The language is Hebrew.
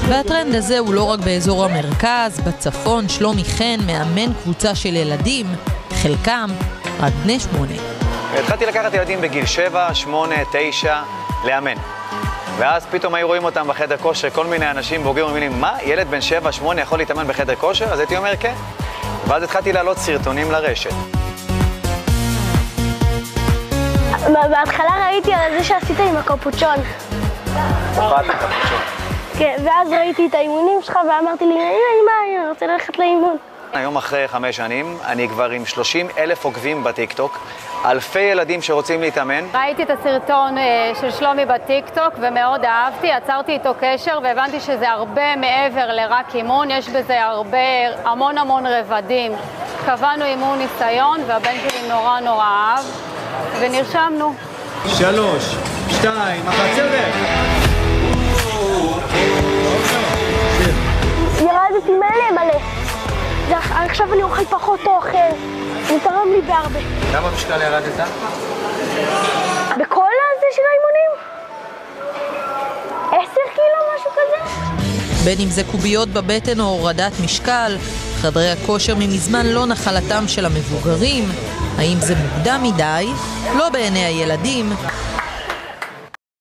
והטרנד הזה הוא לא רק באזור המרכז, בצפון שלומי חן מאמן קבוצה של ילדים, חלקם רק בני 8. התחלתי לקחת ילדים בגיל 7, 8, 9 לאמן. ואז פתאום היו רואים אותם בחדר כושר, כל מיני אנשים בוגרים אומרים, מה? ילד בן 7, 8 יכול להתאמן בחדר כושר? אז הייתי אומר כן. ואז התחלתי להעלות סרטונים לרשת. בהתחלה ראיתי על זה שעשית עם הקפוצ'ון. הופעתי קפוצ'ון. כן, ואז ראיתי את האימונים שלך ואמרתי לי, הנה, אני רוצה ללכת לאימון. היום אחרי 5 שנים, אני כבר עם 30,000 עוקבים בטיקטוק, אלפי ילדים שרוצים להתאמן. ראיתי את הסרטון של שלומי בטיקטוק ומאוד אהבתי, עצרתי איתו קשר והבנתי שזה הרבה מעבר לרק אימון, יש בזה המון רבדים. קבענו אימון ניסיון והבן שלי נורא אהב ונרשמנו. 3, 2, מחצרת. ירדתי מלא. עכשיו אני אוכל פחות אוכל, זה תרם לי בהרבה. כמה משקל ירדת? בכל הזה של האימונים? 10 קילו, משהו כזה? בין אם זה קוביות בבטן או הורדת משקל, חדרי הכושר ממזמן לא נחלתם של המבוגרים. האם זה מוקדם מדי? לא בעיני הילדים.